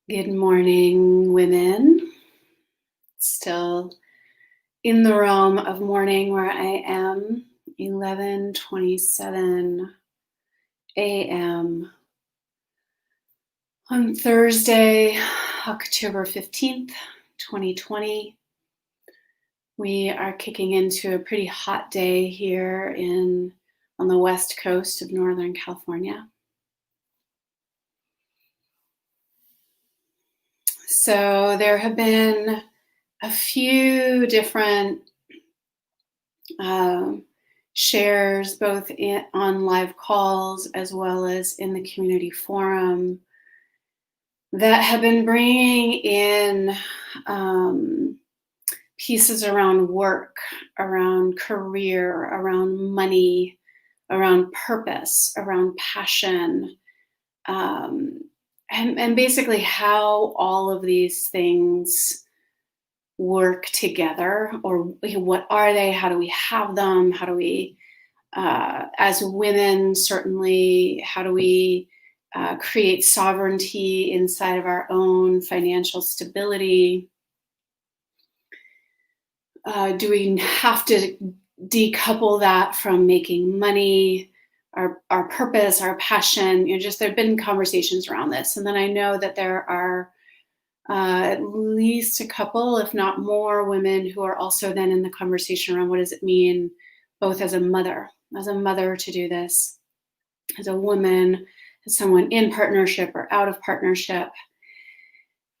Good morning, women. Still in the realm of morning where I am, 11:27 a.m. on Thursday, October 15th, 2020. We are kicking into a pretty hot day here on the west coast of Northern California. So there have been a few different shares, both on live calls as well as in the community forum, that have been bringing in pieces around work, around career, around money, around purpose, around passion, and basically how all of these things work together, or what are they? How do we have them? How do we, as women, certainly, how do we create sovereignty inside of our own financial stability? Do we have to decouple that from making money, our purpose, our passion? There have been conversations around this. And then I know that there are at least a couple, if not more, women who are also then in the conversation around what does it mean, both as a mother to do this, as a woman, as someone in partnership or out of partnership.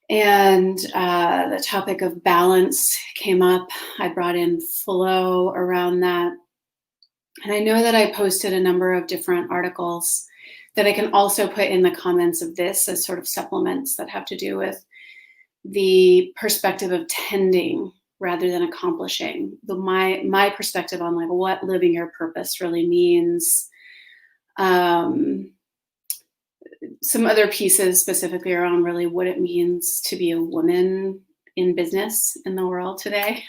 And the topic of balance came up. I brought in flow around that. And I know that I posted a number of different articles that I can also put in the comments of this as sort of supplements that have to do with the perspective of tending rather than accomplishing. My perspective on like what living your purpose really means. Some other pieces specifically around really what it means to be a woman in business in the world today,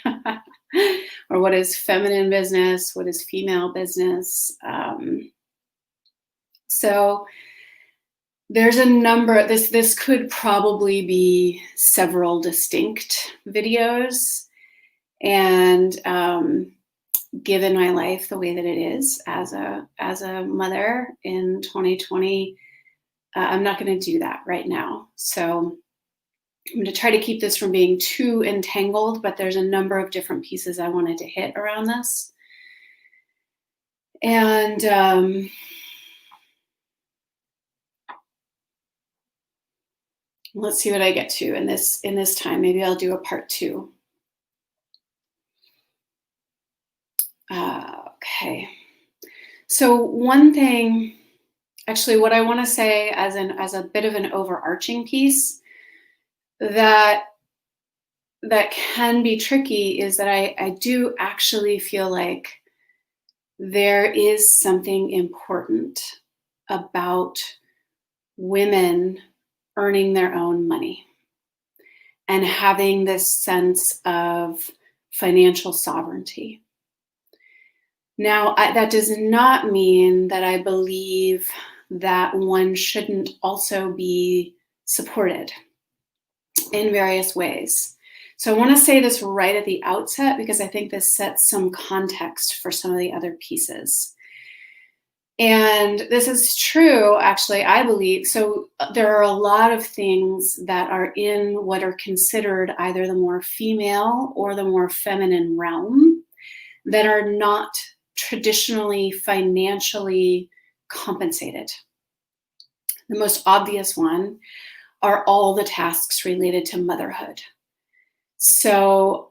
or what is feminine business, what is female business. So there's a number. This could probably be several distinct videos, and given my life the way that it is as a mother in 2020, I'm not going to do that right now. So I'm going to try to keep this from being too entangled, but there's a number of different pieces I wanted to hit around this. And let's see what I get to in this time. Maybe I'll do a part 2. Okay. So one thing, actually, what I want to say as a bit of an overarching piece that can be tricky is that I do actually feel like there is something important about women earning their own money and having this sense of financial sovereignty. Now, that does not mean that I believe that one shouldn't also be supported in various ways. So I want to say this right at the outset because I think this sets some context for some of the other pieces. And this is true, actually, I believe. So there are a lot of things that are in what are considered either the more female or the more feminine realm that are not traditionally financially compensated. The most obvious one are all the tasks related to motherhood. So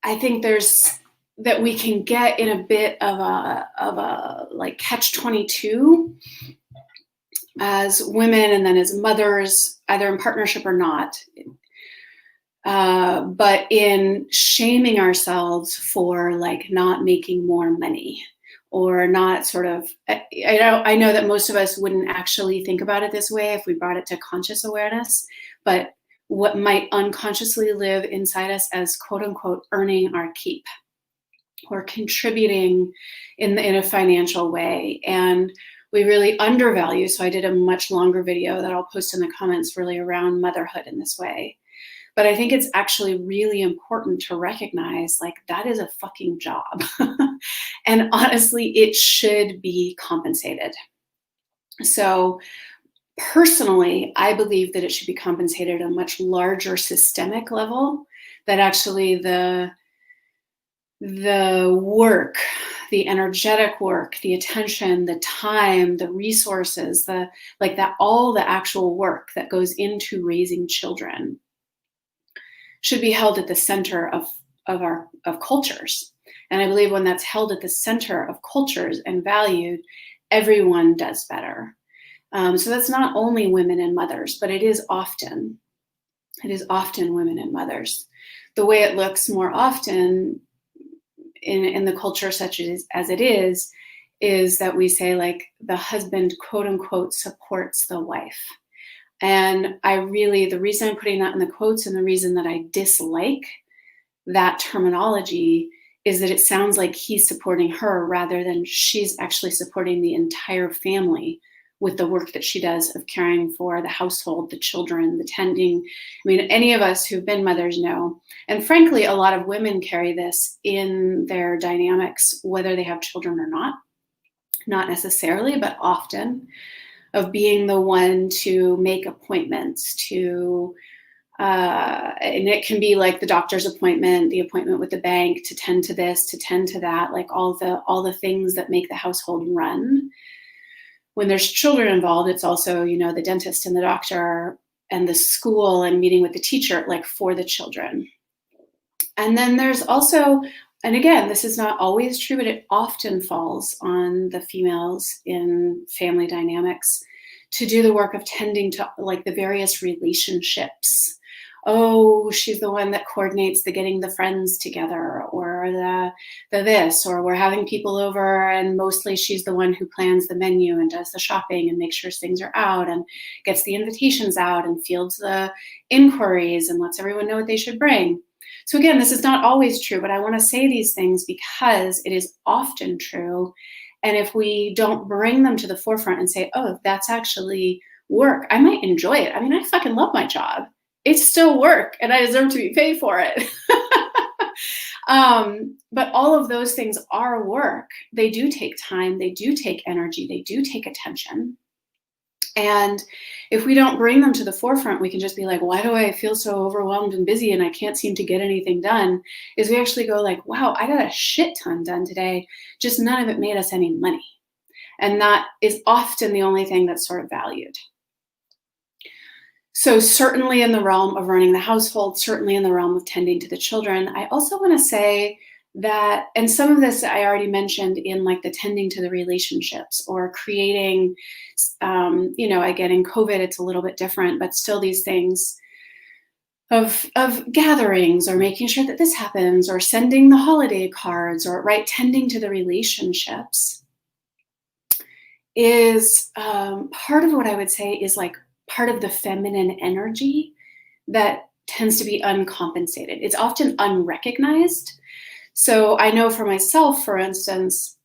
I think that we can get in a bit of a like catch-22 as women and then as mothers, either in partnership or not, but in shaming ourselves for like not making more money or not sort of, I know that most of us wouldn't actually think about it this way if we brought it to conscious awareness, but what might unconsciously live inside us as quote unquote earning our keep. or contributing in a financial way. And we really undervalue. So I did a much longer video that I'll post in the comments really around motherhood in this way. But I think it's actually really important to recognize like that is a fucking job. And honestly, it should be compensated. So personally, I believe that it should be compensated at a much larger systemic level, that actually the work, the energetic work, the attention, the time, the resources, the like that, all the actual work that goes into raising children should be held at the center of cultures. And I believe when that's held at the center of cultures and valued, everyone does better. So that's not only women and mothers, but it is often women and mothers. The way it looks more often in the culture such as it is that we say like the husband, quote unquote, supports the wife. And the reason I'm putting that in the quotes and the reason that I dislike that terminology is that it sounds like he's supporting her rather than she's actually supporting the entire family with the work that she does of caring for the household, the children, the tending. I mean, any of us who've been mothers know, and frankly, a lot of women carry this in their dynamics, whether they have children or not necessarily, but often, of being the one to make appointments, and it can be like the doctor's appointment, the appointment with the bank, to tend to this, to tend to that, like all the things that make the household run. When there's children involved, it's also, the dentist and the doctor and the school and meeting with the teacher, like for the children. And then there's also, and again, this is not always true, but it often falls on the females in family dynamics to do the work of tending to like the various relationships. Oh, she's the one that coordinates the getting the friends together, or the this, or we're having people over and mostly she's the one who plans the menu and does the shopping and makes sure things are out and gets the invitations out and fields the inquiries and lets everyone know what they should bring. So again, this is not always true, but I want to say these things because it is often true. And if we don't bring them to the forefront and say, oh, that's actually work, I might enjoy it. I mean, I fucking love my job. It's still work and I deserve to be paid for it. But all of those things are work. They do take time. They do take energy. They do take attention. And if we don't bring them to the forefront, we can just be like, why do I feel so overwhelmed and busy and I can't seem to get anything done? Is we actually go like, wow, I got a shit ton done today. Just none of it made us any money. And that is often the only thing that's sort of valued. So certainly in the realm of running the household, certainly in the realm of tending to the children, I also want to say that, and some of this I already mentioned in like the tending to the relationships or creating, again, in COVID, it's a little bit different, but still these things of gatherings or making sure that this happens or sending the holiday cards or tending to the relationships is part of what I would say is like part of the feminine energy that tends to be uncompensated. It's often unrecognized. So I know for myself, for instance,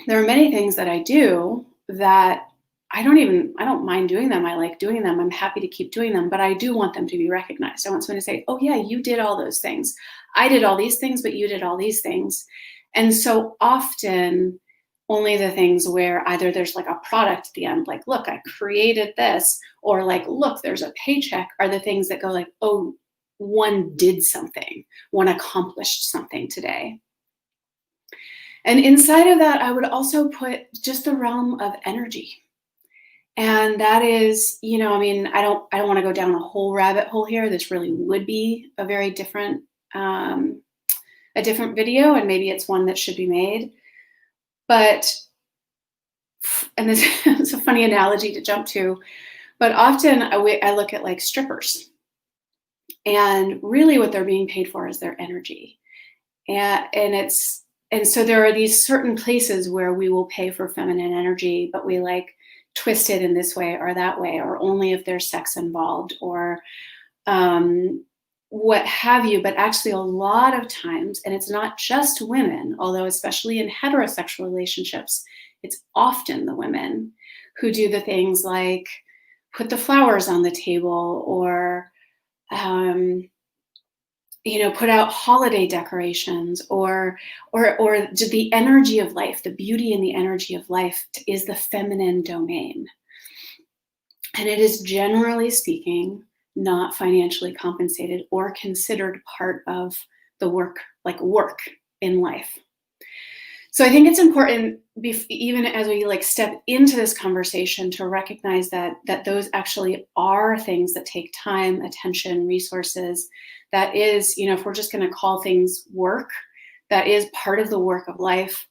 there are many things that I do that I don't mind doing them. I like doing them. I'm happy to keep doing them, but I do want them to be recognized. I want someone to say, oh yeah, you did all those things. I did all these things, but you did all these things. And so often only the things where either there's like a product at the end, like, look, I created this, or like, look, there's a paycheck, are the things that go like, oh, one did something, one accomplished something today. And inside of that, I would also put just the realm of energy. And that is, I don't want to go down a whole rabbit hole here. This really would be a very different, a different video, and maybe it's one that should be made. But, and this is a funny analogy to jump to, but often I look at like strippers, and really what they're being paid for is their energy. And so there are these certain places where we will pay for feminine energy, but we like twist it in this way or that way, or only if there's sex involved, or what have you, but actually a lot of times, and it's not just women, although especially in heterosexual relationships, it's often the women who do the things like put the flowers on the table, or um, put out holiday decorations, or the energy of life, the beauty and the energy of life is the feminine domain. And it is, generally speaking, not financially compensated or considered part of the work, like work in life. So I think it's important, even as we like step into this conversation, to recognize that those actually are things that take time, attention, resources. That is, if we're just going to call things work, that is part of the work of life.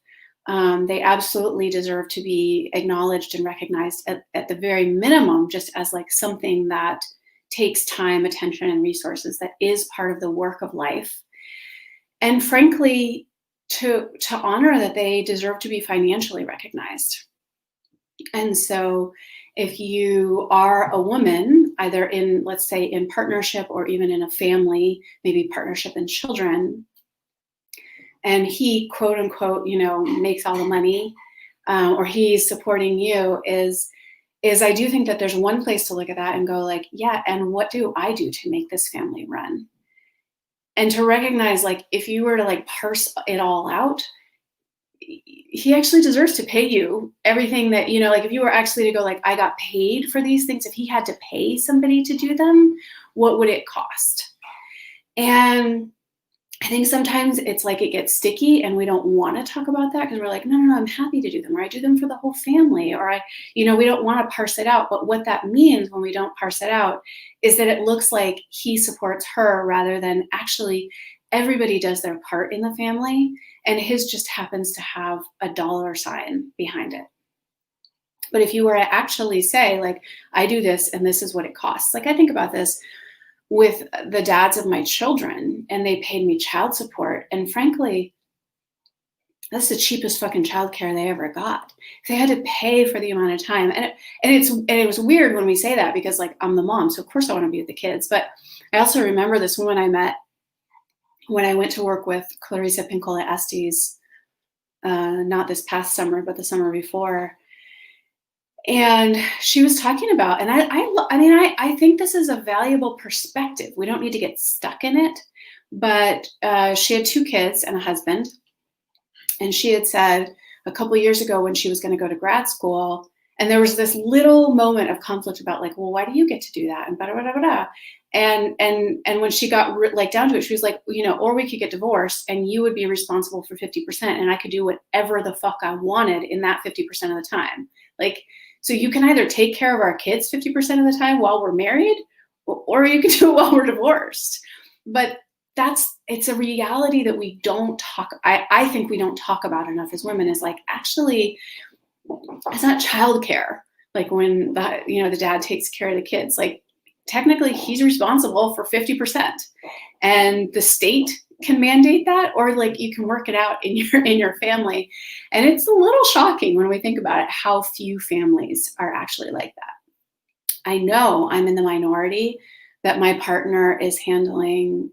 They absolutely deserve to be acknowledged and recognized at the very minimum, just as like something that takes time, attention, and resources, that is part of the work of life. And frankly, to honor that they deserve to be financially recognized. And so if you are a woman, either in, let's say, in partnership or even in a family, maybe partnership and children, and he, quote unquote, makes all the money, or he's supporting you, is I do think that there's one place to look at that and go like, yeah, and what do I do to make this family run? And to recognize, like, if you were to like parse it all out, he actually deserves to pay you everything that, like if you were actually to go like, I got paid for these things, if he had to pay somebody to do them, what would it cost? And I think sometimes it's like it gets sticky and we don't want to talk about that because we're like, no, I'm happy to do them, or I do them for the whole family, or we don't want to parse it out. But what that means when we don't parse it out is that it looks like he supports her rather than actually everybody does their part in the family, and his just happens to have a dollar sign behind it. But if you were to actually say, like, I do this and this is what it costs. Like, I think about this with the dads of my children, and they paid me child support. And frankly, that's the cheapest fucking childcare they ever got. They had to pay for the amount of time. And it was weird when we say that, because like, I'm the mom, so of course I want to be with the kids. But I also remember this woman I met when I went to work with Clarissa Pinkola Estes, not this past summer, but the summer before. And she was talking about, and I think this is a valuable perspective. We don't need to get stuck in it, but she had 2 kids and a husband. And she had said a couple years ago when she was going to go to grad school, and there was this little moment of conflict about like, well, why do you get to do that? And blah, blah, blah, blah. And when she got like down to it, she was like, or we could get divorced and you would be responsible for 50% and I could do whatever the fuck I wanted in that 50% of the time. Like, so you can either take care of our kids 50% of the time while we're married, or you can do it while we're divorced. But it's a reality that we don't talk. I think we don't talk about enough as women, is like, actually, it's not childcare. Like when the dad takes care of the kids, like technically he's responsible for 50%, and the state can mandate that, or like you can work it out in your family. And it's a little shocking when we think about it, how few families are actually like that. I know I'm in the minority, that my partner is handling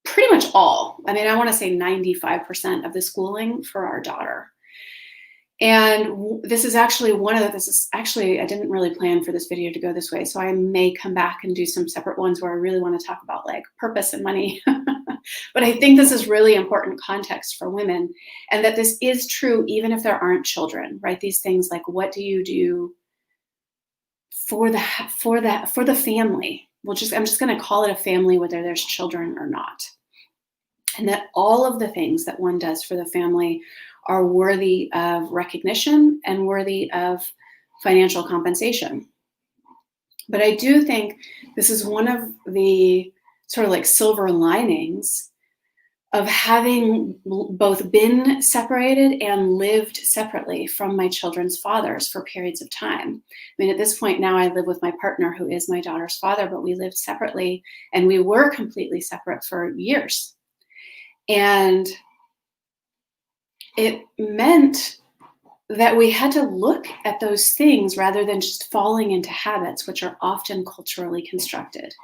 pretty much all. I mean, I want to say 95% of the schooling for our daughter. And this is actually I didn't really plan for this video to go this way, so I may come back and do some separate ones where I really want to talk about like purpose and money. But I think this is really important context for women, and that this is true even if there aren't children, right? These things like, what do you do for the family? I'm just going to call it a family, whether there's children or not. And that all of the things that one does for the family are worthy of recognition and worthy of financial compensation. But I do think this is one of the sort of like silver linings of having both been separated and lived separately from my children's fathers for periods of time. I mean, at this point now I live with my partner, who is my daughter's father, but we lived separately, and we were completely separate for years. And it meant that we had to look at those things rather than just falling into habits, which are often culturally constructed.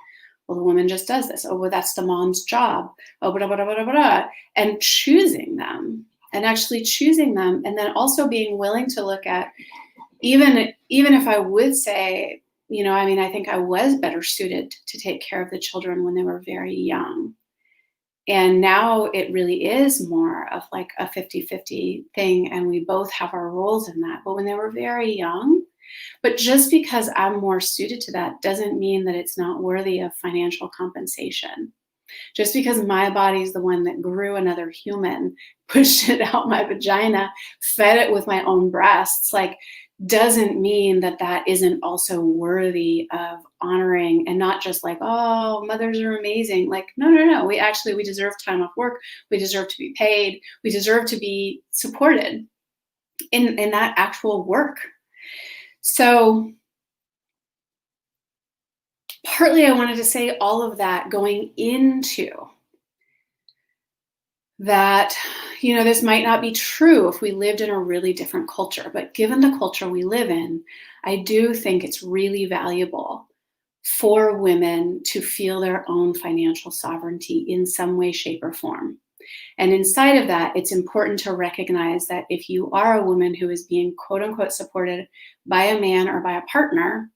Well, the woman just does this. Oh, well, that's the mom's job. Oh, blah, blah, blah, blah, blah. And choosing them and actually choosing them. And then also being willing to look at, even if I would say, I think I was better suited to take care of the children when they were very young. And now it really is more of like a 50-50 thing. And we both have our roles in that. But when they were very young, but just because I'm more suited to that doesn't mean that it's not worthy of financial compensation. Just because my body is the one that grew another human, pushed it out my vagina, fed it with my own breasts, like, doesn't mean that that isn't also worthy of honoring, and not just like, oh, mothers are amazing. Like, no. We deserve time off work. We deserve to be paid. We deserve to be supported in that actual work. So partly I wanted to say all of that going into that, this might not be true if we lived in a really different culture, but given the culture we live in, I do think it's really valuable for women to feel their own financial sovereignty in some way, shape, or form. And inside of that, it's important to recognize that if you are a woman who is being quote unquote supported by a man or by a partner,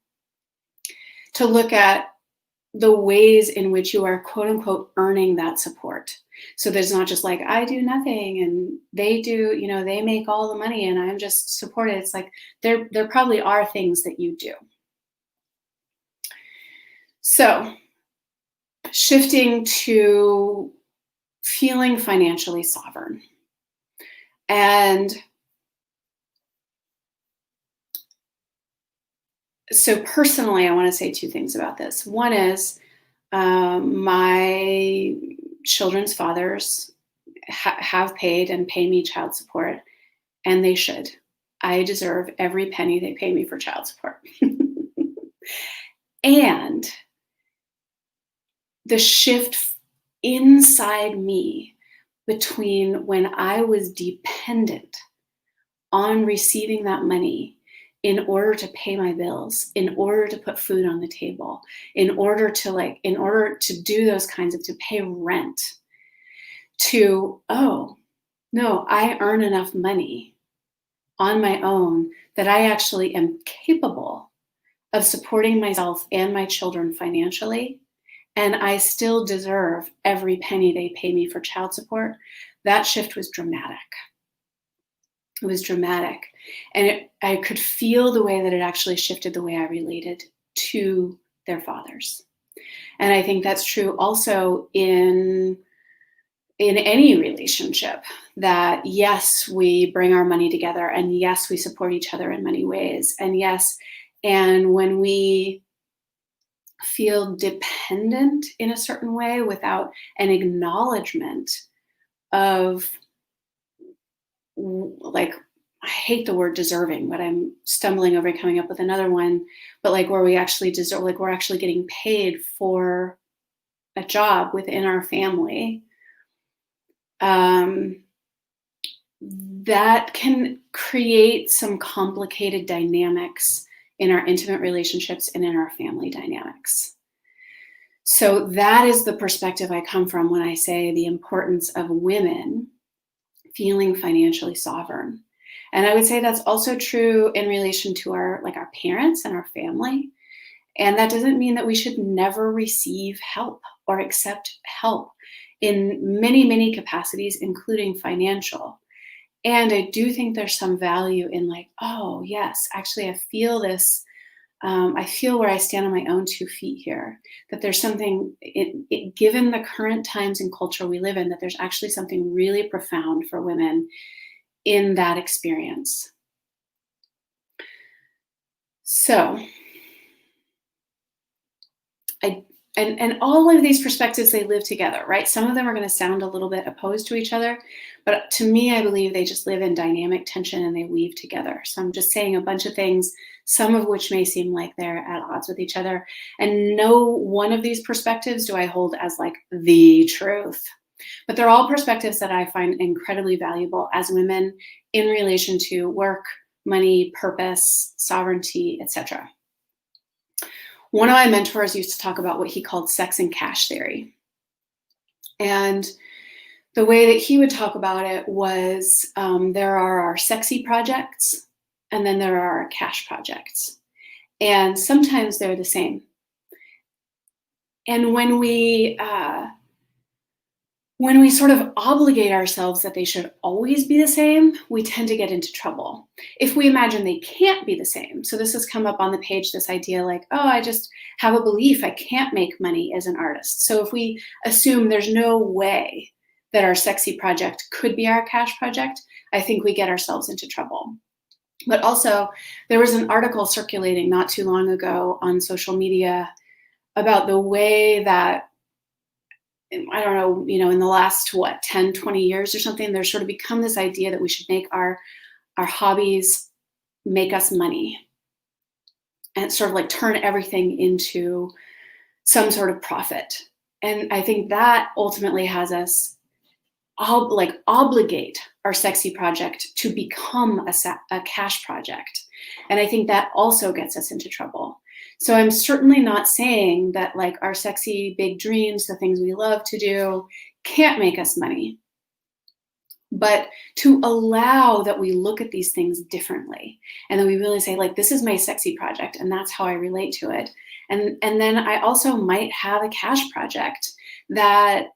to look at the ways in which you are quote unquote earning that support. So there's not just like, I do nothing and they do, they make all the money and I'm just supported. It's like there probably are things that you do. So shifting to feeling financially sovereign. And so personally, I want to say two things about this. One is my children's fathers have paid and pay me child support, and they should. I deserve every penny they pay me for child support. And the shift inside me between when I was dependent on receiving that money in order to pay my bills, in order to put food on the table, in order to do those kinds of, to pay rent, to, oh, no, I earn enough money on my own that I actually am capable of supporting myself and my children financially, and I still deserve every penny they pay me for child support. That shift was dramatic. It was dramatic. And I could feel the way that it actually shifted the way I related to their fathers. And I think that's true also in any relationship, that yes, we bring our money together, and yes, we support each other in many ways. And yes, and when we feel dependent in a certain way without an acknowledgement of, like, I hate the word deserving, but I'm stumbling over coming up with another one, but like where we actually deserve, like we're actually getting paid for a job within our family, that can create some complicated dynamics in our intimate relationships and in our family dynamics. So that is the perspective I come from when I say the importance of women feeling financially sovereign. And I would say that's also true in relation to our parents and our family. And that doesn't mean that we should never receive help or accept help in many, many capacities, including financial. And I do think there's some value in like, oh, yes, actually, I feel this. I feel where I stand on my own 2 feet here, that there's something, given the current times and culture we live in, that there's actually something really profound for women in that experience. So and all of these perspectives, they live together, right? Some of them are going to sound a little bit opposed to each other, but to me, I believe they just live in dynamic tension and they weave together. So I'm just saying a bunch of things, some of which may seem like they're at odds with each other. And no one of these perspectives do I hold as like the truth, but they're all perspectives that I find incredibly valuable as women in relation to work, money, purpose, sovereignty, etc. one of my mentors used to talk about what he called sex and cash theory. And the way that he would talk about it was there are our sexy projects, and then there are our cash projects. And sometimes they're the same. And when we sort of obligate ourselves that they should always be the same, we tend to get into trouble. If we imagine they can't be the same, so this has come up on the page, this idea like, oh, I just have a belief I can't make money as an artist. So if we assume there's no way that our sexy project could be our cash project, I think we get ourselves into trouble. But also, there was an article circulating not too long ago on social media about the way that, I don't know, in the last, 10, 20 years or something, there's sort of become this idea that we should make our hobbies make us money and sort of like turn everything into some sort of profit. And I think that ultimately has us obligate our sexy project to become a cash project. And I think that also gets us into trouble. So I'm certainly not saying that like our sexy big dreams, the things we love to do, can't make us money. But to allow that we look at these things differently, and then we really say like, this is my sexy project and that's how I relate to it. And then I also might have a cash project that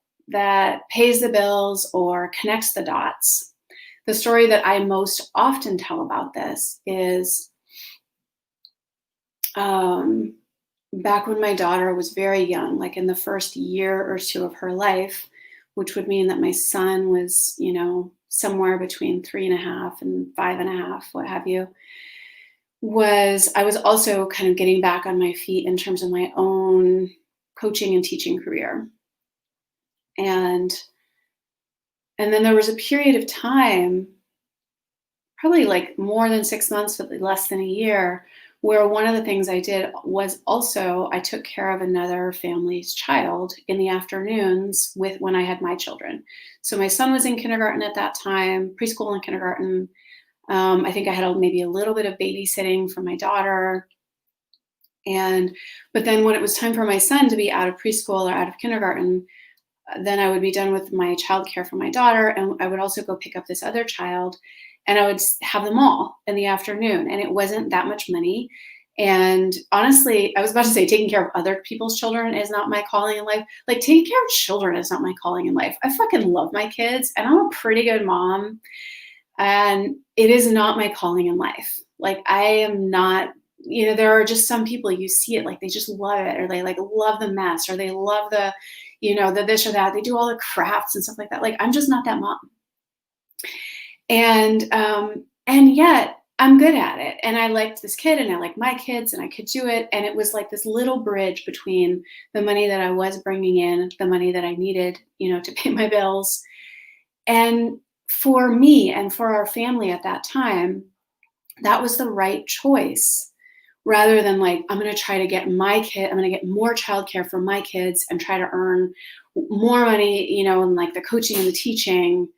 pays the bills or connects the dots. The story that I most often tell about this is back when my daughter was very young, like in the first year or two of her life, which would mean that my son was, somewhere between 3.5 and 5.5, what have you, I was also kind of getting back on my feet in terms of my own coaching and teaching career. And then there was a period of time, probably like more than 6 months, but less than a year, where one of the things I did was also I took care of another family's child in the afternoons when I had my children. So my son was in kindergarten at that time, preschool and kindergarten. I think I had maybe a little bit of babysitting for my daughter. But then when it was time for my son to be out of preschool or out of kindergarten, then I would be done with my childcare for my daughter, and I would also go pick up this other child, and I would have them all in the afternoon. And it wasn't that much money. And honestly, I was about to say taking care of other people's children is not my calling in life. Like taking care of children is not my calling in life. I fucking love my kids and I'm a pretty good mom. And it is not my calling in life. Like I am not, there are just some people you see it, like they just love it, or they like love the mess, or they love the this or that. They do all the crafts and stuff like that. Like I'm just not that mom. And yet I'm good at it. And I liked this kid and I liked my kids and I could do it. And it was like this little bridge between the money that I was bringing in, the money that I needed, to pay my bills. And for me and for our family at that time, that was the right choice. Rather than like, I'm going to try to get I'm going to get more childcare for my kids and try to earn more money, and like the coaching and the teaching.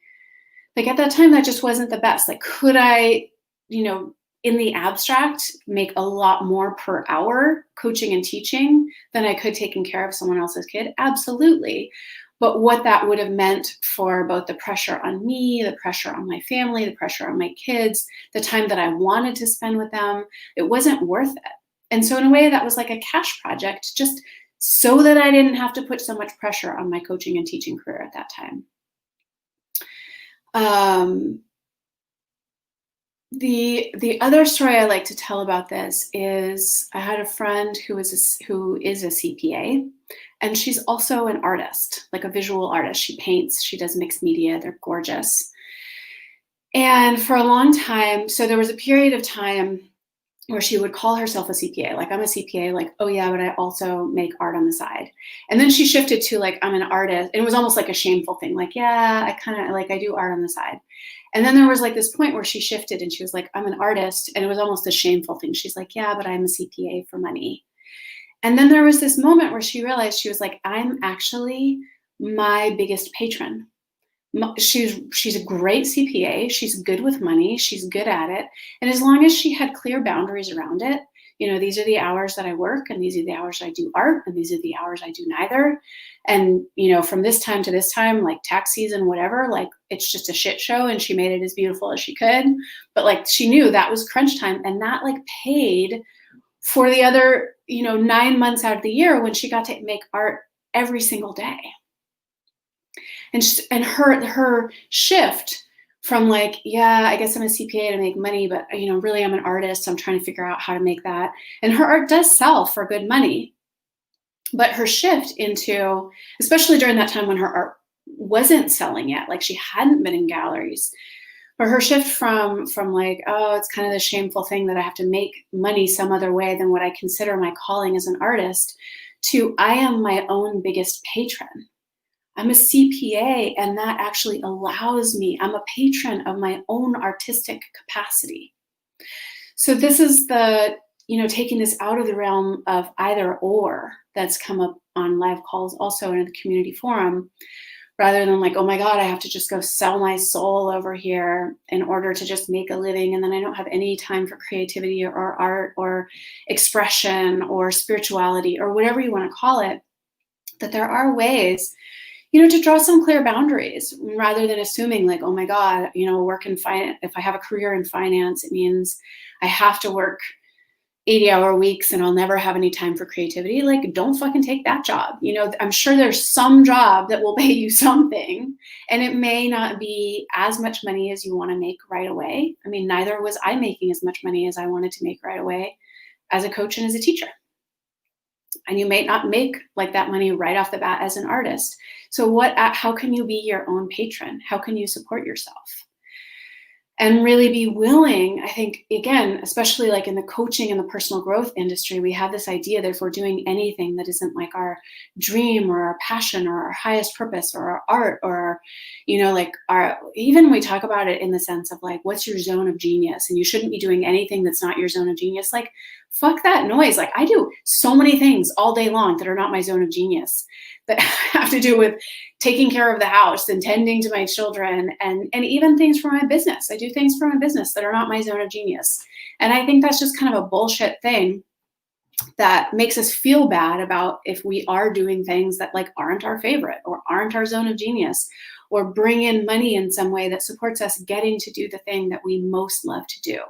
Like at that time, that just wasn't the best. Like, could I, in the abstract, make a lot more per hour coaching and teaching than I could taking care of someone else's kid? Absolutely. But what that would have meant for both the pressure on me, the pressure on my family, the pressure on my kids, the time that I wanted to spend with them, it wasn't worth it. And so in a way, that was like a cash project, just so that I didn't have to put so much pressure on my coaching and teaching career at that time. The other story I like to tell about this is I had a friend who is a CPA, and she's also an artist, like a visual artist. She paints, she does mixed media, they're gorgeous. And for a long time, so there was a period of time where she would call herself a CPA, like I'm a CPA, like, oh yeah, but I also make art on the side. And then she shifted to like, I'm an artist. And it was almost like a shameful thing. Like, yeah, I kind of like, I do art on the side. And then there was like this point where she shifted and she was like, I'm an artist. And it was almost a shameful thing. She's like, yeah, but I'm a CPA for money. And then there was this moment where she realized, she was like, I'm actually my biggest patron. She's a great CPA. She's good with money. She's good at it. And as long as she had clear boundaries around it, these are the hours that I work, and these are the hours I do art, and these are the hours I do neither. And, from this time to this time, like tax season, whatever, like it's just a shit show. And she made it as beautiful as she could. But like she knew that was crunch time, and that like paid for the other, 9 months out of the year when she got to make art every single day. And her shift from like, yeah, I guess I'm a CPA to make money, but really I'm an artist. So I'm trying to figure out how to make that. And her art does sell for good money. But her shift into, especially during that time when her art wasn't selling yet, like she hadn't been in galleries, but her shift from like, oh, it's kind of the shameful thing that I have to make money some other way than what I consider my calling as an artist, to I am my own biggest patron. I'm a CPA, and that actually allows me, I'm a patron of my own artistic capacity. So this is the, taking this out of the realm of either or that's come up on live calls also in the community forum, rather than like, oh my God, I have to just go sell my soul over here in order to just make a living. And then I don't have any time for creativity or art or expression or spirituality or whatever you want to call it. That there are ways, to draw some clear boundaries rather than assuming like, oh my God, work in finance. If I have a career in finance, it means I have to work 80-hour weeks and I'll never have any time for creativity. Like, don't fucking take that job. I'm sure there's some job that will pay you something, and it may not be as much money as you want to make right away. I mean, neither was I making as much money as I wanted to make right away as a coach and as a teacher. And you may not make like that money right off the bat as an artist. So how can you be your own patron? How can you support yourself? And really be willing, I think, again, especially like in the coaching and the personal growth industry, we have this idea that if we're doing anything that isn't like our dream or our passion or our highest purpose or our art or, even we talk about it in the sense of like, what's your zone of genius? And you shouldn't be doing anything that's not your zone of genius. Like, fuck that noise. Like, I do so many things all day long that are not my zone of genius, that have to do with taking care of the house and tending to my children and even things for my business. I do things for my business that are not my zone of genius. And I think that's just kind of a bullshit thing that makes us feel bad about if we are doing things that like aren't our favorite or aren't our zone of genius, or bring in money in some way that supports us getting to do the thing that we most love to do,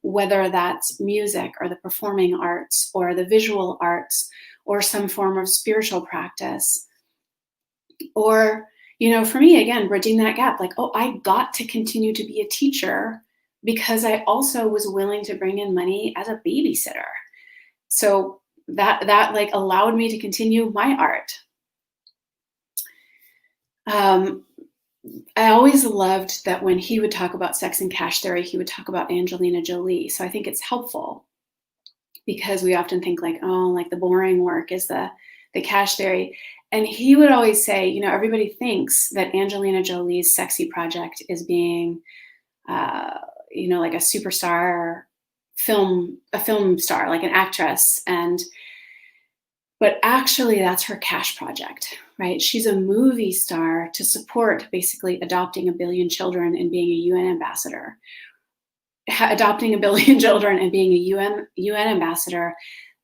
whether that's music or the performing arts or the visual arts or some form of spiritual practice. Or, for me, again, bridging that gap, like, oh, I got to continue to be a teacher because I also was willing to bring in money as a babysitter. So that like allowed me to continue my art. I always loved that when he would talk about sex and cash theory, he would talk about Angelina Jolie. So I think it's helpful because we often think like, oh, like the boring work is the cash theory. And he would always say, everybody thinks that Angelina Jolie's sexy project is being, like a superstar a film star, like an actress. But actually that's her cash project, right? She's a movie star to support basically adopting 1 billion children and being a UN ambassador. Adopting 1 billion children and being a UN ambassador,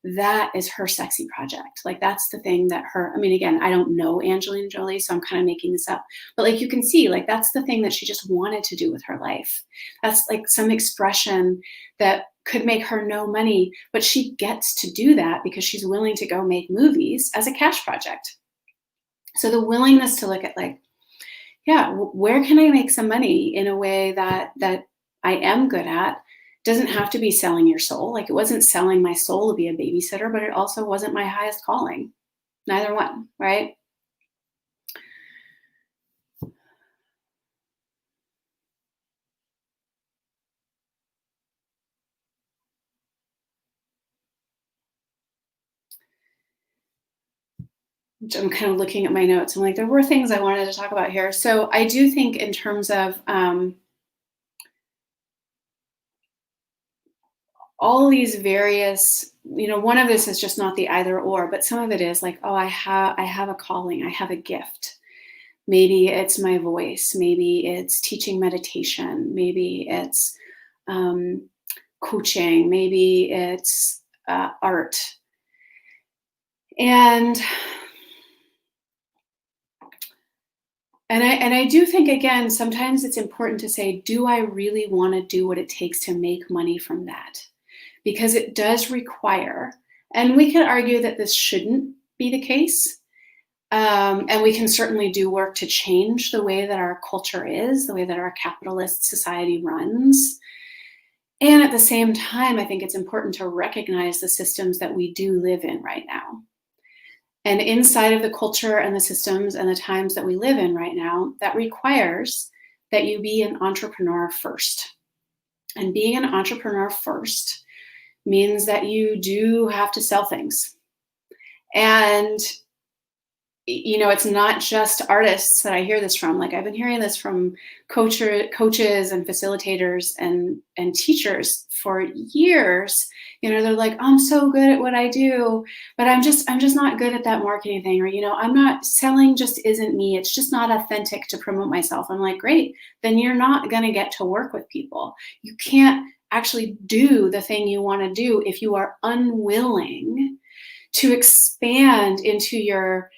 that is her sexy project. Like, that's the thing that again, I don't know Angelina Jolie, so I'm kind of making this up. But like, you can see, like, that's the thing that she just wanted to do with her life. That's like some expression that could make her no money, but she gets to do that because she's willing to go make movies as a cash project. So the willingness to look at like, yeah, where can I make some money in a way that I am good at? Doesn't have to be selling your soul. Like, it wasn't selling my soul to be a babysitter, but it also wasn't my highest calling. Neither one, right? I'm kind of looking at my notes. I'm like, there were things I wanted to talk about here. So I do think in terms of all these various, one of this is just not the either or, but some of it is like, oh, I have a calling, I have a gift. Maybe it's my voice, maybe it's teaching meditation, maybe it's coaching, maybe it's art. And I do think, again, sometimes it's important to say, do I really want to do what it takes to make money from that? Because it does require, and we can argue that this shouldn't be the case. And we can certainly do work to change the way that our culture is, the way that our capitalist society runs. And at the same time, I think it's important to recognize the systems that we do live in right now. And inside of the culture and the systems and the times that we live in right now, that requires that you be an entrepreneur first. And being an entrepreneur first means that you do have to sell things. And it's not just artists that I hear this from. Like, I've been hearing this from coaches and facilitators and teachers for years. They're like, I'm so good at what I do, but I'm just not good at that marketing thing. Or, I'm not selling, just isn't me. It's just not authentic to promote myself. I'm like, great, then you're not going to get to work with people. You can't actually do the thing you want to do if you are unwilling to expand into your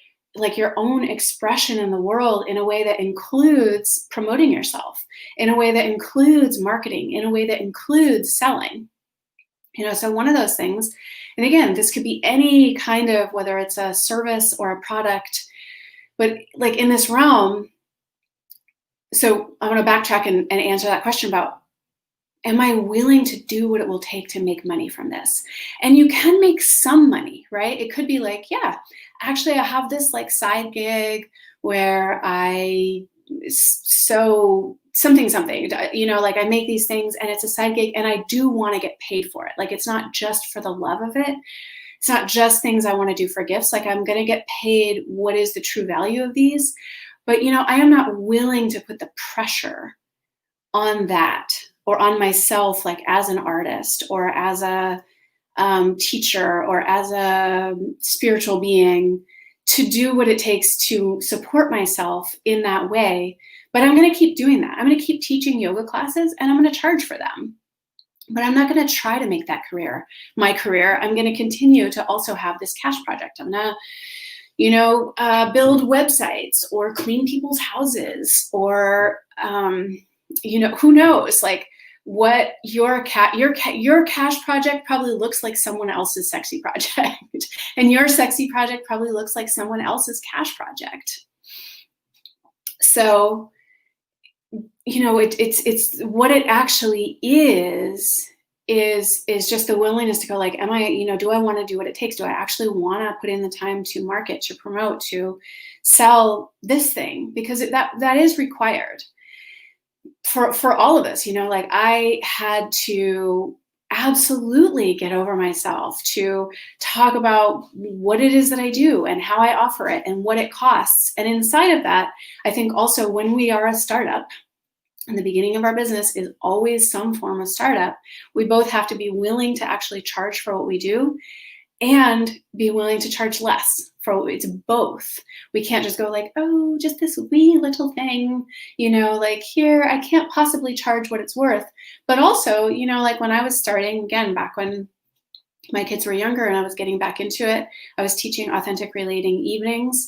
own expression in the world in a way that includes promoting yourself, in a way that includes marketing, in a way that includes selling. So one of those things, and again, this could be any kind of, whether it's a service or a product, but like in this realm. So I want to backtrack and answer that question about, am I willing to do what it will take to make money from this? And you can make some money, right? It could be like, yeah, actually I have this like side gig where I sew something, like I make these things and it's a side gig and I do want to get paid for it. Like, it's not just for the love of it. It's not just things I want to do for gifts. Like, I'm going to get paid what is the true value of these. But, I am not willing to put the pressure on that or on myself, like as an artist or as a teacher or as a spiritual being, to do what it takes to support myself in that way. But I'm going to keep doing that. I'm going to keep teaching yoga classes and I'm going to charge for them. But I'm not going to try to make that my career. I'm going to continue to also have this cash project. I'm going to, build websites or clean people's houses or, who knows, like what your cash project probably looks like someone else's sexy project, and your sexy project probably looks like someone else's cash project. So, it's what it actually is just the willingness to go like, am I, do I want to do what it takes? Do I actually want to put in the time to market, to promote, to sell this thing? Because that is required for all of us. Like, I had to absolutely get over myself to talk about what it is that I do and how I offer it and what it costs. And inside of that, I think also when we are a startup, and the beginning of our business is always some form of startup, we both have to be willing to actually charge for what we do and be willing to charge less for it's both. We can't just go like, oh, just this wee little thing, like here, I can't possibly charge what it's worth. But also, like when I was starting, again, back when my kids were younger and I was getting back into it, I was teaching authentic relating evenings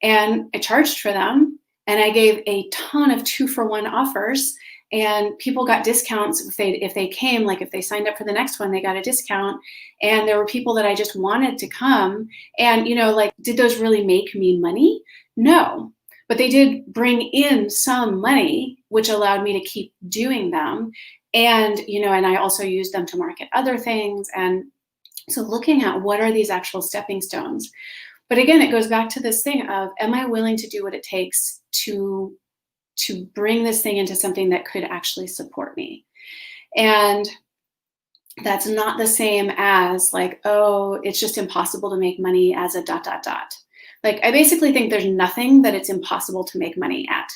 and I charged for them. And I gave a ton of 2-for-1 offers, and people got discounts if they came. Like, if they signed up for the next one, they got a discount. And there were people that I just wanted to come. And like, did those really make me money? No, but they did bring in some money, which allowed me to keep doing them. And and I also used them to market other things. And so, looking at what are these actual stepping stones. But again, it goes back to this thing of, am I willing to do what it takes to bring this thing into something that could actually support me? And that's not the same as like, oh, it's just impossible to make money as a ... Like, I basically think there's nothing that it's impossible to make money at.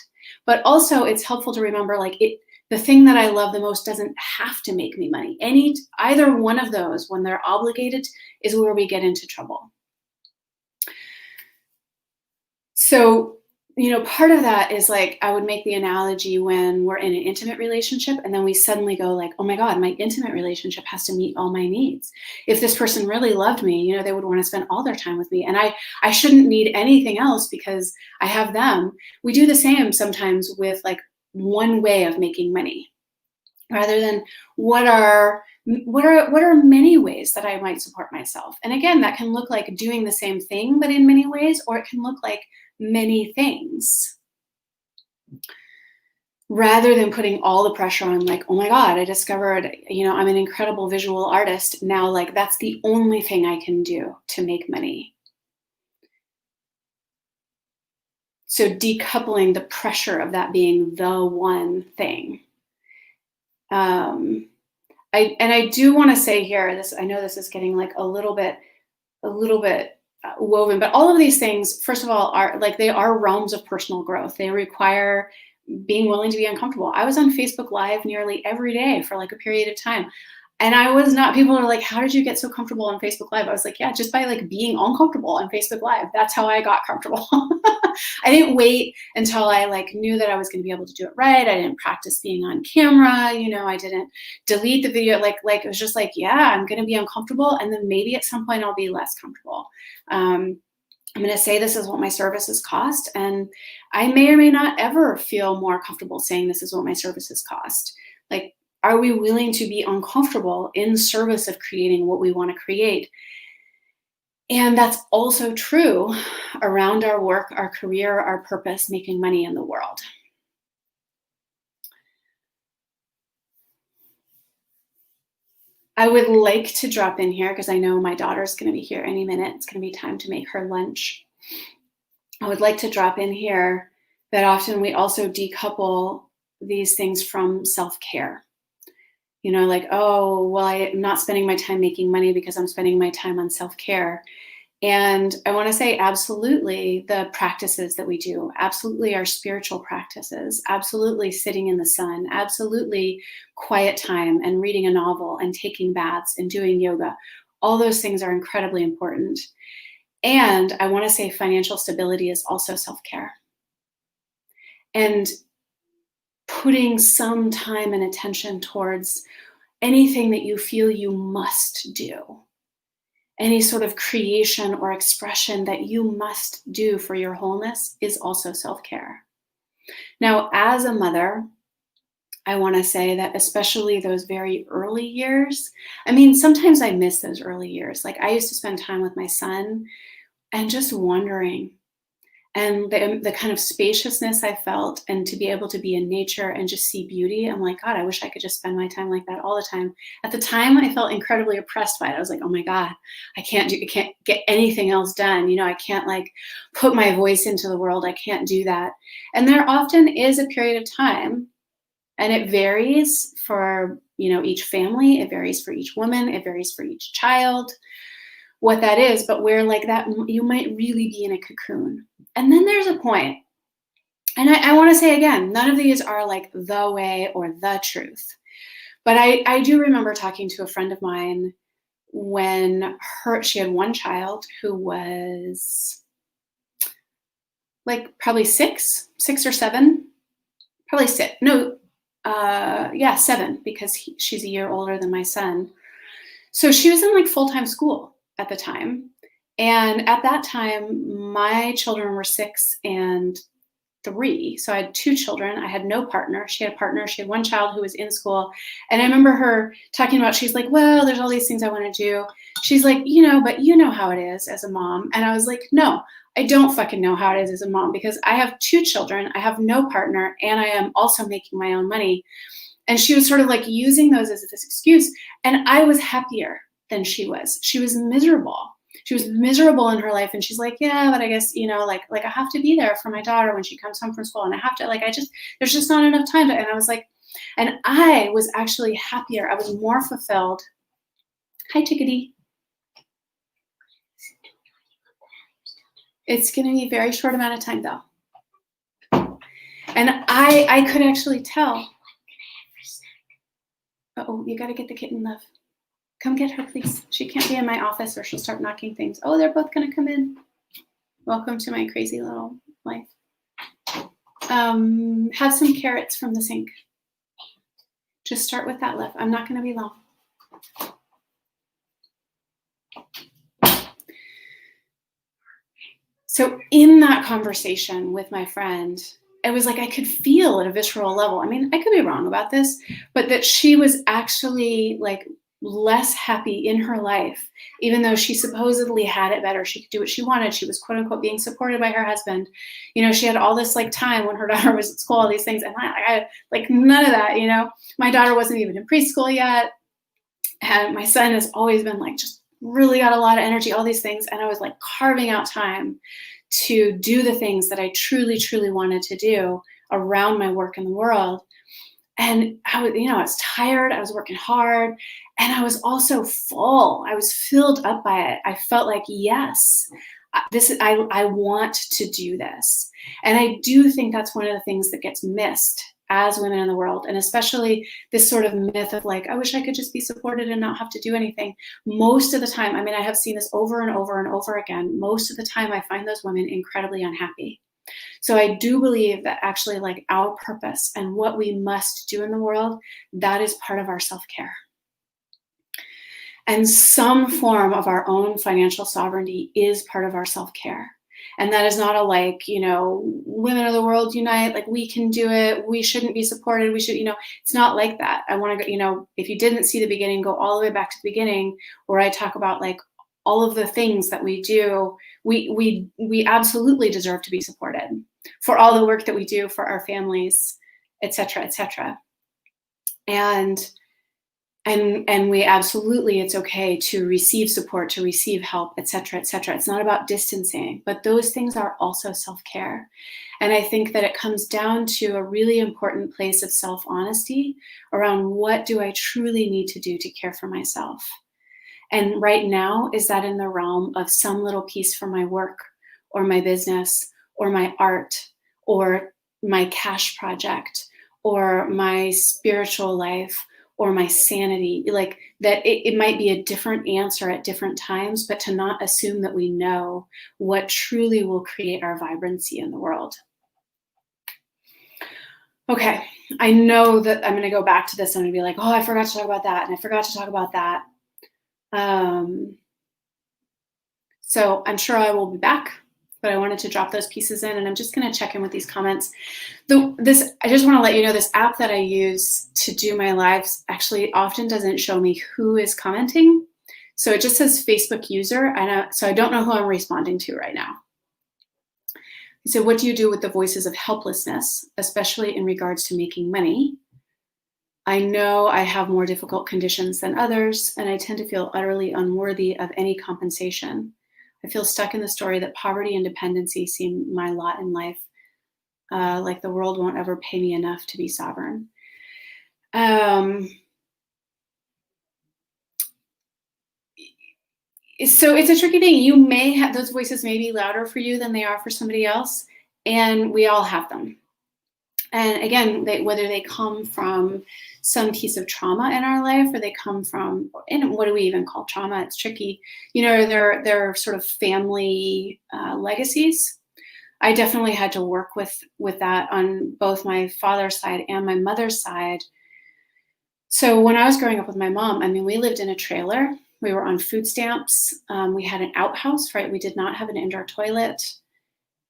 But also it's helpful to remember, like, the thing that I love the most doesn't have to make me money. Either one of those, when they're obligated, is where we get into trouble. So part of that is like, I would make the analogy when we're in an intimate relationship and then we suddenly go like, oh my God, my intimate relationship has to meet all my needs. If this person really loved me, they would want to spend all their time with me. And I shouldn't need anything else because I have them. We do the same sometimes with like one way of making money rather than what are many ways that I might support myself. And again, that can look like doing the same thing, but in many ways, or it can look like many things rather than putting all the pressure on like, oh my God, I discovered, I'm an incredible visual artist. Now, like, that's the only thing I can do to make money. So decoupling the pressure of that being the one thing. I do want to say here, I know this is getting like a little bit woven, but all of these things, first of all, are like, they are realms of personal growth. They require being willing to be uncomfortable. I was on Facebook Live nearly every day for like a period of time. And I was not, people are like, how did you get so comfortable on Facebook Live? I was like, yeah, just by like being uncomfortable on Facebook Live. That's how I got comfortable. I didn't wait until I like knew that I was going to be able to do it right. I didn't practice being on camera. I didn't delete the video. Like it was just like, yeah, I'm going to be uncomfortable. And then maybe at some point I'll be less comfortable. I'm going to say this is what my services cost. And I may or may not ever feel more comfortable saying this is what my services cost. Like, are we willing to be uncomfortable in service of creating what we want to create? And that's also true around our work, our career, our purpose, making money in the world. I would like to drop in here because I know my daughter's going to be here any minute. It's going to be time to make her lunch. I would like to drop in here that often we also decouple these things from self-care. Like, oh, well, I'm not spending my time making money because I'm spending my time on self-care. And I want to say, absolutely, the practices that we do, absolutely our spiritual practices, absolutely sitting in the sun, absolutely quiet time and reading a novel and taking baths and doing yoga. All those things are incredibly important. And I want to say financial stability is also self-care. And putting some time and attention towards anything that you feel you must do, any sort of creation or expression that you must do for your wholeness is also self-care. Now, as a mother, I want to say that especially those very early years, sometimes I miss those early years. Like, I used to spend time with my son and just wondering, and the kind of spaciousness I felt, and to be able to be in nature and just see beauty. I'm like, God, I wish I could just spend my time like that all the time. At the time, I felt incredibly oppressed by it. I was like, oh my God, I can't get anything else done. I can't like put my voice into the world. I can't do that. And there often is a period of time, and it varies for, each family. It varies for each woman. It varies for each child, what that is, but where like that, you might really be in a cocoon. And then there's a point, and I want to say again, none of these are like the way or the truth, but I do remember talking to a friend of mine when she had one child who was like probably six or seven, probably six, no, yeah, seven, because she's a year older than my son. So she was in like full-time school at the time. And at that time, my children were 6 and 3. So I had 2 children. I had no partner. She had a partner. She had one child who was in school. And I remember her talking about, she's like, well, there's all these things I want to do. She's like, but you know how it is as a mom. And I was like, no, I don't fucking know how it is as a mom, because I have 2 children. I have no partner. And I am also making my own money. And she was sort of like using those as this excuse. And I was happier than she was. She was miserable. She was miserable in her life. And she's like, yeah, but I guess, like I have to be there for my daughter when she comes home from school. And I have to, there's just not enough time. And I was like, and I was actually happier. I was more fulfilled. Hi, chickadee. It's going to be a very short amount of time though. And I could actually tell. Uh-oh, you got to get the kitten, love. Come get her, please. She can't be in my office or she'll start knocking things. Oh, they're both going to come in. Welcome to my crazy little life. Have some carrots from the sink. Just start with that left. I'm not going to be long. So in that conversation with my friend, it was like I could feel at a visceral level. I mean, I could be wrong about this, but that she was actually like less happy in her life, even though she supposedly had it better. She could do what she wanted. She was quote unquote being supported by her husband. You know, she had all this like time when her daughter was at school, all these things. And I like none of that, you know. My daughter wasn't even in preschool yet. And my son has always been like just really got a lot of energy, all these things. And I was like carving out time to do the things that I truly, truly wanted to do around my work in the world. And I was, you know, I was tired, I was working hard, and I was also full. I was filled up by it. I felt like, yes, I want to do this. And I do think that's one of the things that gets missed as women in the world, and especially this sort of myth of like, I wish I could just be supported and not have to do anything. Most of the time, I mean, I have seen this over and over and over again. Most of the time, I find those women incredibly unhappy. So I do believe that actually like our purpose and what we must do in the world, that is part of our self-care. And some form of our own financial sovereignty is part of our self-care. And that is not a like, you know, women of the world unite, like we can do it, we shouldn't be supported, we should, you know, it's not like that. I want to go, you know, if you didn't see the beginning, go all the way back to the beginning where I talk about like all of the things that we do. We absolutely deserve to be supported for all the work that we do for our families, et cetera, et cetera. And we absolutely, it's okay to receive support, to receive help, et cetera, et cetera. It's not about distancing, but those things are also self-care. And I think that it comes down to a really important place of self-honesty around what do I truly need to do to care for myself? And right now, is that in the realm of some little piece for my work or my business or my art or my cash project or my spiritual life or my sanity? Like that it might be a different answer at different times, but to not assume that we know what truly will create our vibrancy in the world. Okay, I know that I'm going to go back to this. I'm going to be like, oh, I forgot to talk about that. And I forgot to talk about that. So I'm sure I will be back, but I wanted to drop those pieces in, and I'm just going to check in with these comments. I just want to let you know this app that I use to do my lives actually often doesn't show me who is commenting. So it just says Facebook user, so I don't know who I'm responding to right now. So what do you do with the voices of helplessness, especially in regards to making money? I know I have more difficult conditions than others, and I tend to feel utterly unworthy of any compensation. I feel stuck in the story that poverty and dependency seem my lot in life, like the world won't ever pay me enough to be sovereign. So it's a tricky thing. You may have, those voices may be louder for you than they are for somebody else, and we all have them. And again, whether they come from some piece of trauma in our life, or they come from, and what do we even call trauma? It's tricky. You know, they're sort of family legacies. I definitely had to work with that on both my father's side and my mother's side. So when I was growing up with my mom, I mean, we lived in a trailer. We were on food stamps. We had an outhouse, right? We did not have an indoor toilet,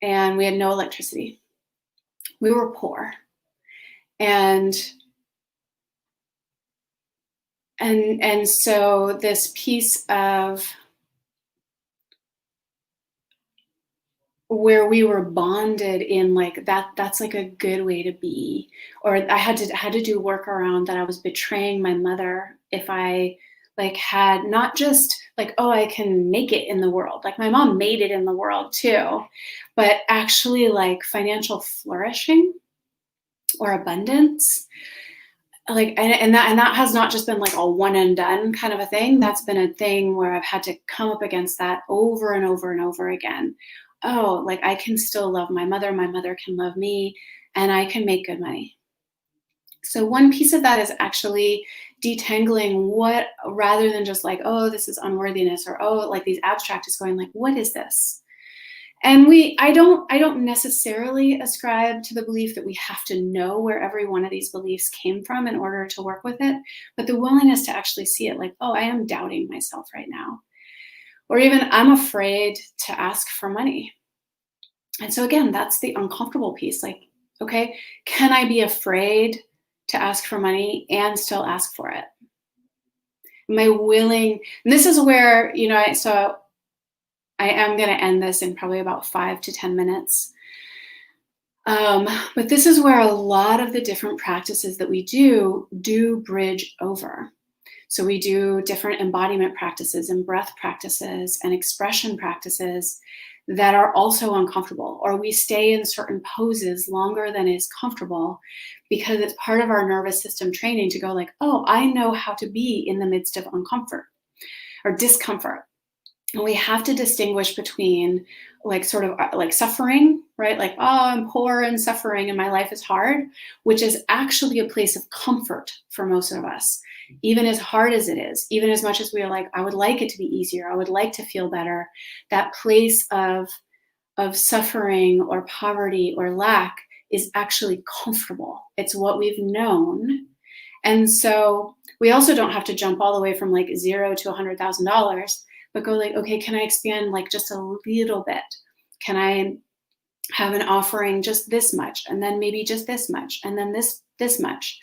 and we had no electricity. We were poor. And so this piece of where we were bonded in like that's like a good way to be. Or I had to do work around that I was betraying my mother if I like had not just like, oh, I can make it in the world. Like my mom made it in the world too, but actually like financial flourishing or abundance. Like, and that has not just been like a one and done kind of a thing. That's been a thing where I've had to come up against that over and over and over again. Oh, like I can still love my mother can love me, and I can make good money. So one piece of that is actually detangling what, rather than just like, oh, this is unworthiness, or oh, like these abstract, is going like, what is this? And I don't necessarily ascribe to the belief that we have to know where every one of these beliefs came from in order to work with it, but the willingness to actually see it like, oh, I am doubting myself right now. Or even I'm afraid to ask for money. And so again, that's the uncomfortable piece. Like, okay, can I be afraid to ask for money and still ask for it? Am I willing? And this is where, so I am going to end this in probably about 5 to 10 minutes. But this is where a lot of the different practices that we do bridge over. So we do different embodiment practices and breath practices and expression practices that are also uncomfortable, or we stay in certain poses longer than is comfortable because it's part of our nervous system training to go like, oh, I know how to be in the midst of uncomfort or discomfort. And we have to distinguish between like sort of like suffering, right? Like, oh, I'm poor and suffering and my life is hard, which is actually a place of comfort for most of us. Even as hard as it is, even as much as we are like, I would like it to be easier, I would like to feel better, that place of suffering or poverty or lack is actually comfortable. It's what we've known. And so we also don't have to jump all the way from like $0 to $100,000, but go like, okay, can I expand like just a little bit? Can I have an offering just this much, and then maybe just this much, and then this much?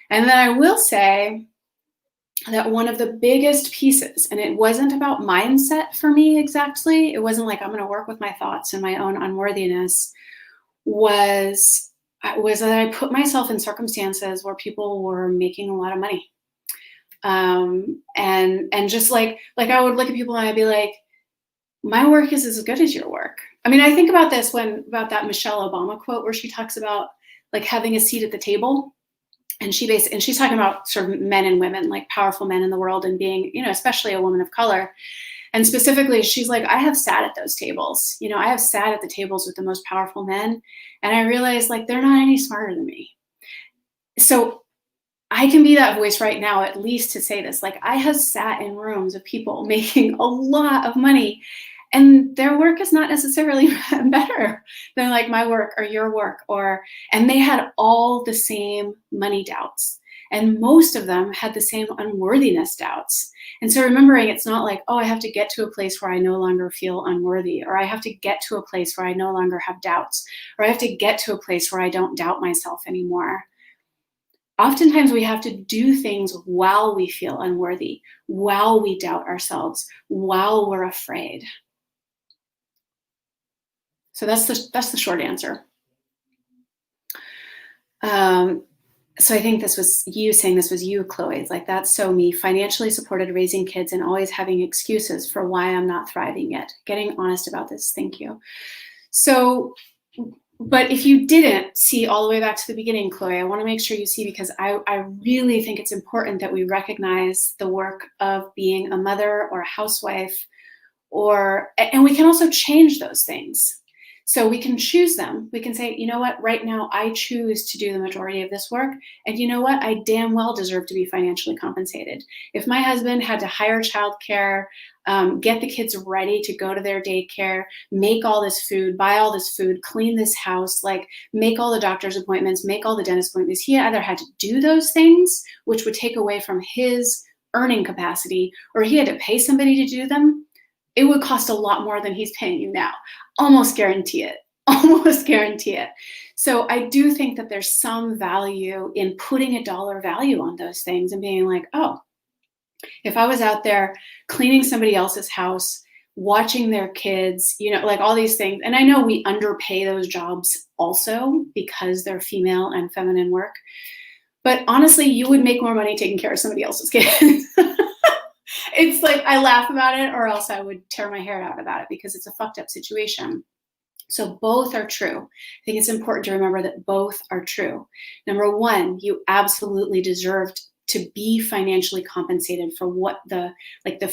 And then I will say that one of the biggest pieces, and it wasn't about mindset for me exactly, it wasn't like I'm going to work with my thoughts and my own unworthiness, was that I put myself in circumstances where people were making a lot of money. And just like I would look at people and I'd be like, my work is as good as your work. I mean, I think about this about that Michelle Obama quote where she talks about like having a seat at the table. And she's talking about sort of men and women, like powerful men in the world, and being, especially a woman of color. And specifically, she's like, I have sat at those tables. I have sat at the tables with the most powerful men. And I realized like, they're not any smarter than me. So I can be that voice right now, at least to say this. Like, I have sat in rooms of people making a lot of money, and their work is not necessarily better than like my work or your work, and they had all the same money doubts. And most of them had the same unworthiness doubts. And so remembering, it's not like, oh, I have to get to a place where I no longer feel unworthy, or I have to get to a place where I no longer have doubts, or I have to get to a place where I don't doubt myself anymore. Oftentimes we have to do things while we feel unworthy, while we doubt ourselves, while we're afraid. So that's the short answer. So I think this was you saying, this was you, Chloe. It's like, that's so me, financially supported, raising kids, and always having excuses for why I'm not thriving yet. Getting honest about this. Thank you. So, but if you didn't see all the way back to the beginning, Chloe, I want to make sure you see, because I really think it's important that we recognize the work of being a mother or a housewife, and we can also change those things. So we can choose them. We can say, you know what, right now I choose to do the majority of this work. And you know what, I damn well deserve to be financially compensated. If my husband had to hire childcare, get the kids ready to go to their daycare, make all this food, buy all this food, clean this house, like make all the doctor's appointments, make all the dentist appointments, he either had to do those things, which would take away from his earning capacity, or he had to pay somebody to do them. It would cost a lot more than he's paying you now. Almost guarantee it. Almost guarantee it. So I do think that there's some value in putting a dollar value on those things and being like, oh, if I was out there cleaning somebody else's house, watching their kids, like all these things. And I know we underpay those jobs also because they're female and feminine work. But honestly, you would make more money taking care of somebody else's kids. It's like, I laugh about it, or else I would tear my hair out about it, because it's a fucked up situation. So both are true. I think it's important to remember that both are true. Number one, you absolutely deserved to be financially compensated for what the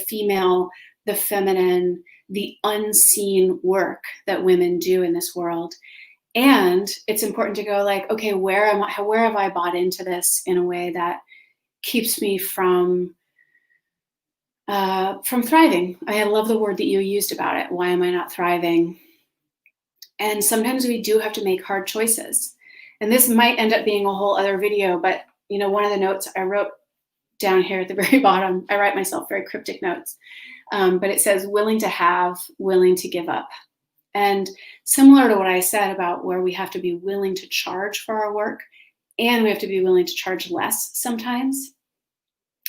female, the feminine, the unseen work that women do in this world. And it's important to go like, okay, where have I bought into this in a way that keeps me from thriving? I love the word that you used about it. Why am I not thriving? And sometimes we do have to make hard choices. And this might end up being a whole other video, but one of the notes I wrote down here at the very bottom, I write myself very cryptic notes, but it says willing to have, willing to give up. And similar to what I said about where we have to be willing to charge for our work and we have to be willing to charge less sometimes,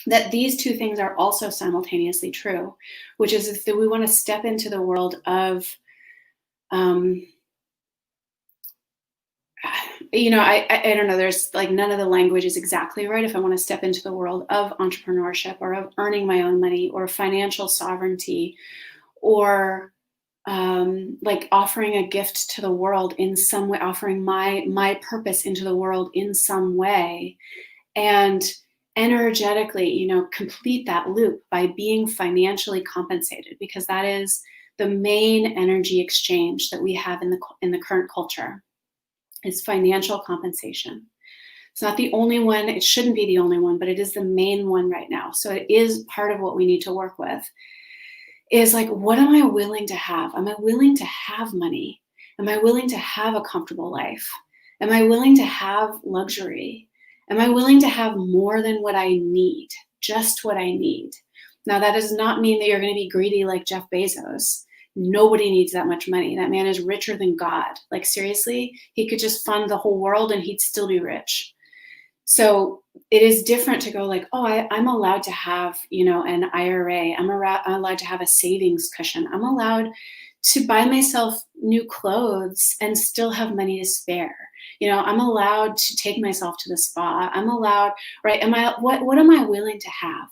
that these two things are also simultaneously true, which is if we want to step into the world of, I don't know, there's like none of the language is exactly right. If I want to step into the world of entrepreneurship or of earning my own money or financial sovereignty or like offering a gift to the world in some way, offering my purpose into the world in some way, and energetically, complete that loop by being financially compensated, because that is the main energy exchange that we have in the current culture, is financial compensation. It's not the only one. It shouldn't be the only one, but it is the main one right now. So it is part of what we need to work with, is like, what am I willing to have? Am I willing to have money? Am I willing to have a comfortable life? Am I willing to have luxury? Am I willing to have more than what I need? Just what I need. Now, that does not mean that you're going to be greedy like Jeff Bezos. Nobody needs that much money. That man is richer than God. Like, seriously, he could just fund the whole world and he'd still be rich. So it is different to go like, oh, I'm allowed to have, an IRA. I'm allowed to have a savings cushion. I'm allowed to buy myself new clothes and still have money to spare. I'm allowed to take myself to the spa. I'm allowed, right? What am I willing to have?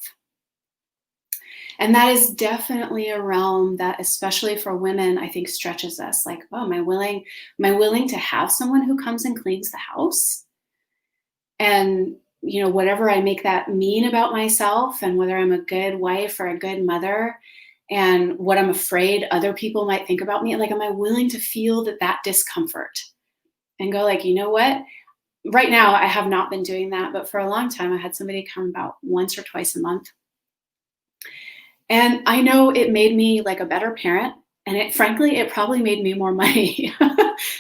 And that is definitely a realm that, especially for women, I think stretches us. Like, oh, am I willing to have someone who comes and cleans the house? And, whatever I make that mean about myself, and whether I'm a good wife or a good mother, and what I'm afraid other people might think about me, like, am I willing to feel that discomfort and go like, you know what? Right now, I have not been doing that, but for a long time, I had somebody come about once or twice a month. And I know it made me like a better parent. And frankly, it probably made me more money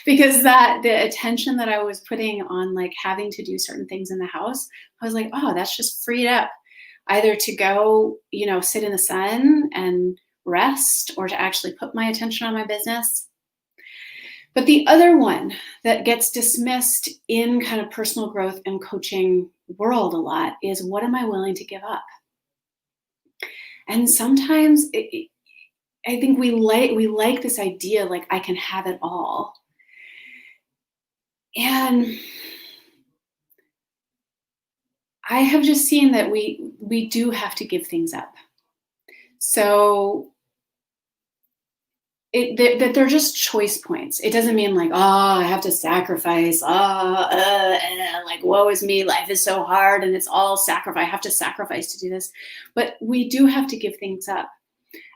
because the attention that I was putting on like having to do certain things in the house, I was like, oh, that's just freed up either to go, sit in the sun and rest, or to actually put my attention on my business. But the other one that gets dismissed in kind of personal growth and coaching world a lot is, what am I willing to give up? And sometimes I think we like this idea, like, I can have it all. And I have just seen that we do have to give things up. So that they're just choice points. It doesn't mean like, oh, I have to sacrifice. Like, woe is me. Life is so hard and it's all sacrifice. I have to sacrifice to do this. But we do have to give things up.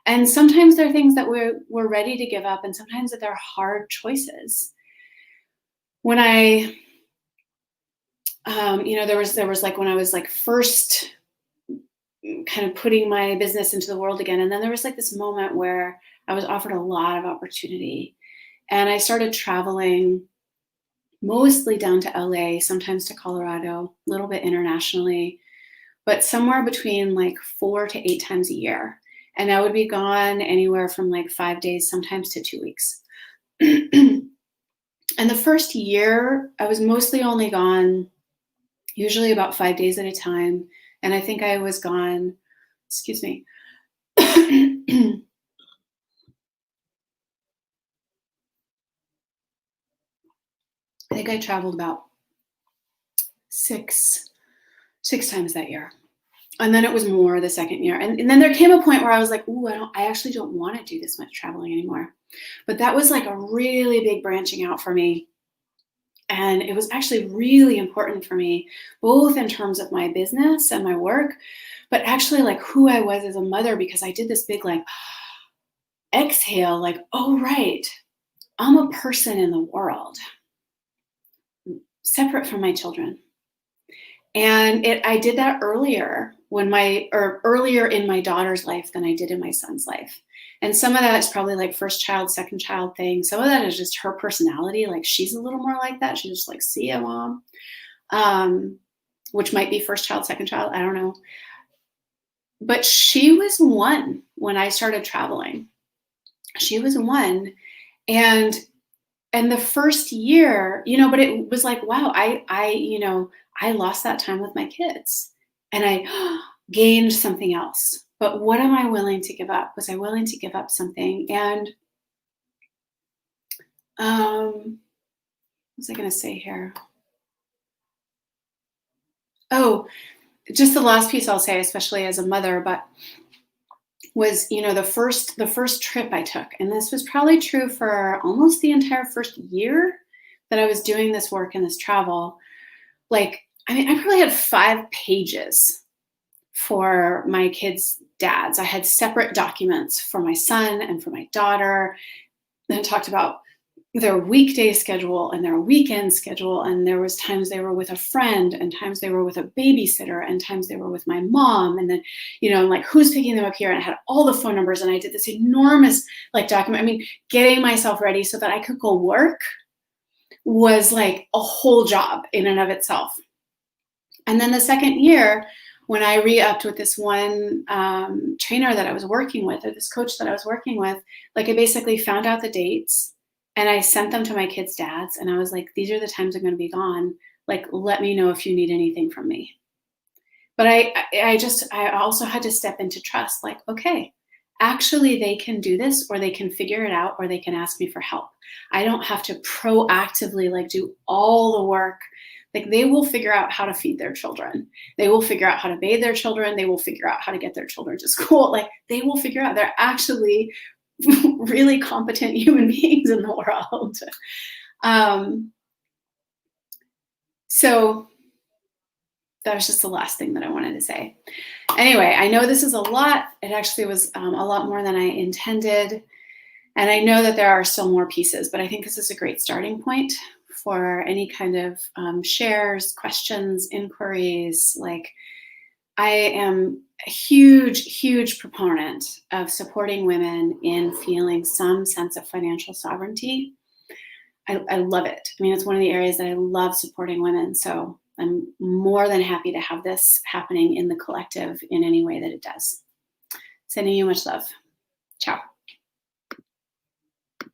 And sometimes there are things that we're ready to give up, and sometimes that they're hard choices. When I, there was like when I was like first kind of putting my business into the world again, and then there was like this moment where I was offered a lot of opportunity, and I started traveling mostly down to LA, sometimes to Colorado, a little bit internationally, but somewhere between like 4 to 8 times a year. And I would be gone anywhere from like 5 days, sometimes to 2 weeks. And the first year, I was mostly only gone, usually about 5 days at a time. And I think I was gone, excuse me. I think I traveled about six times that year. And then it was more the second year. And then there came a point where I was like, ooh, I actually don't want to do this much traveling anymore. But that was like a really big branching out for me. And it was actually really important for me, both in terms of my business and my work, but actually like who I was as a mother, because I did this big like exhale, like, oh, right, I'm a person in the world, separate from my children. And I did that earlier in my daughter's life than I did in my son's life. And some of that is probably like first child, second child thing. Some of that is just her personality. Like she's a little more like that. She's just like, see ya, mom. Which might be first child, second child. I don't know. But she was one when I started traveling. She was one. And the first year, but it was like, wow, I lost that time with my kids and I gained something else. But what am I willing to give up? Was I willing to give up something? And what was I going to say here? Oh, just the last piece I'll say, especially as a mother, but was, the first trip I took, and this was probably true for almost the entire first year that I was doing this work and this travel. Like, I probably had 5 pages for my kids' dads. I had separate documents for my son and for my daughter. And it talked about their weekday schedule and their weekend schedule. And there was times they were with a friend and times they were with a babysitter and times they were with my mom. And then, I'm like, who's picking them up here? And I had all the phone numbers and I did this enormous document. Getting myself ready so that I could go work was like a whole job in and of itself. And then the second year, when I re-upped with this one trainer that I was working with, or this coach that I was working with, I basically found out the dates and I sent them to my kids' dads. And I was like, these are the times I'm going to be gone. Let me know if you need anything from me. But I also had to step into trust. Okay, actually they can do this, or they can figure it out, or they can ask me for help. I don't have to proactively do all the work. They will figure out how to feed their children. They will figure out how to bathe their children. They will figure out how to get their children to school. They will figure out. They're actually really competent human beings in the world. So that was just the last thing that I wanted to say. Anyway, I know this is a lot. It actually was a lot more than I intended. And I know that there are still more pieces, but I think this is a great starting point for any kind of shares, questions, inquiries. I am a huge, huge proponent of supporting women in feeling some sense of financial sovereignty. I love it. It's one of the areas that I love supporting women. So I'm more than happy to have this happening in the collective in any way that it does. Sending you much love. Ciao.